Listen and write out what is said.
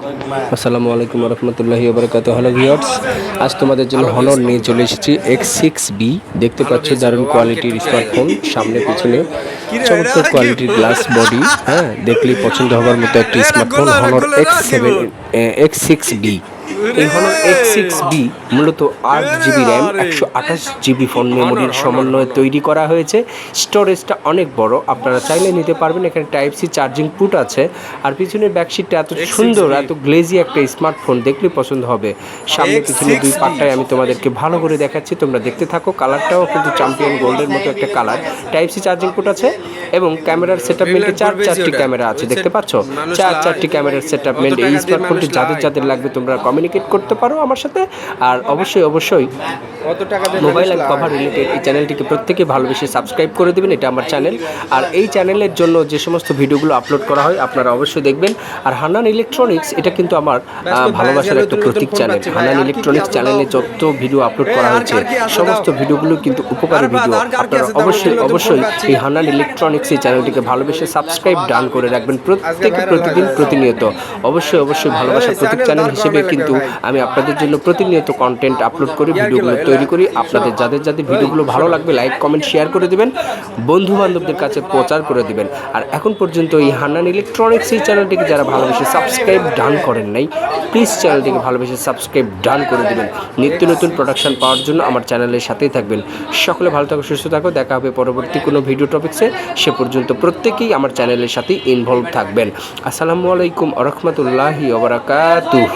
আসসালামু আলাইকুম রহমতুল্লাহি ওবরাকাতুহু। হ্যালো ভিউয়ার্স, আজ তোমাদের জন্য হনর নিয়ে চলে এসেছি X6B। দেখতে পাচ্ছ দারুণ কোয়ালিটির স্মার্টফোন, সামনে পিছনে চমৎকার কোয়ালিটির গ্লাস বডি। হ্যাঁ, দেখলেই পছন্দ হবার মতো একটি স্মার্টফোন হনর X6B। এই হনর X6B মূলত 8GB র্যাম 128GB ফোন মেমোরির সমন্বয়ে তৈরি করা হয়েছে। স্টোরেজটা অনেক বড়, আপনারা চাইলে নিতে পারবেন। এখানে টাইপ সি চার্জিং পুট আছে, আর পিছনের ব্যাকশিটটা এত সুন্দর, এত গ্লেজি একটা স্মার্টফোন, দেখলে পছন্দ হবে। সামনে পিছনে দুই পাটটায় আমি তোমাদেরকে ভালো করে দেখাচ্ছি, তোমরা দেখতে থাকো। কালারটাও কিন্তু চ্যাম্পিয়ন গোল্ডের মতো একটা colour. Type C charging port আছে এবং ক্যামেরার সেটআপমেন্টে চারটি ক্যামেরা আছে, দেখতে পাচ্ছ? চারটি ক্যামেরার সেটআপমেন্ট। এই স্মার্টফোনটি যাদের লাগবে তোমরা কমিউনিকেট করতে পারো আমার সাথে। আর অবশ্যই মোবাইল অ্যান্ড কভার রিলেটেড এই চ্যানেলটিকে প্রত্যেকে ভালোবেসে সাবস্ক্রাইব করে দেবেন। এটা আমার চ্যানেল, আর এই চ্যানেলের জন্য যে সমস্ত ভিডিওগুলো আপলোড করা হয় আপনারা অবশ্যই দেখবেন। আর হান্নান ইলেকট্রনিক্স এটা কিন্তু আমার ভালোবাসার একটা প্রতীক চ্যানেল। হান্নান ইলেকট্রনিক্স চ্যানেলে যত ভিডিও আপলোড করা হয়েছে সমস্ত ভিডিওগুলো কিন্তু উপকারী ভিডিও। আপনারা অবশ্যই এই হান্নান ইলেকট্রনিক্স এই চ্যানেলটিকে ভালোবেসে সাবস্ক্রাইব ডান করে রাখবেন প্রতিদিন প্রতিনিয়ত। অবশ্যই ভালোবাসার প্রতীক চ্যানেল হিসেবে কিন্তু আমি আপনাদের জন্য প্রতিনিয়ত কন্টেন্ট আপলোড করি, ভিডিওগুলো তৈরি করি। আপনাদের যাদের ভিডিওগুলো ভালো লাগবে লাইক কমেন্ট শেয়ার করে দিবেন, বন্ধু বান্ধবদের কাছে প্রচার করে দিবেন। আর এখন পর্যন্ত এই হান্নান ইলেকট্রনিক্স এই চ্যানেলটিকে যারা ভালোবেসে সাবস্ক্রাইব ডান করেন নাই, প্লিজ চ্যানেলটিকে ভালোবেসে সাবস্ক্রাইব ডান করে দিবেন। নিত্য নতুন প্রোডাকশন পাওয়ার জন্য আমার চ্যানেলের সাথেই থাকবেন। সকলে ভালো থাকো, সুস্থ থাকো, দেখা হবে পরবর্তী কোনো ভিডিও টপিক্সে। সে পর্যন্ত প্রত্যেকেই আমার চ্যানেলের সাথেই ইনভলভ থাকবেন। আসসালামু আলাইকুম ওয়া রাহমাতুল্লাহি ওয়া বারাকাতুহু।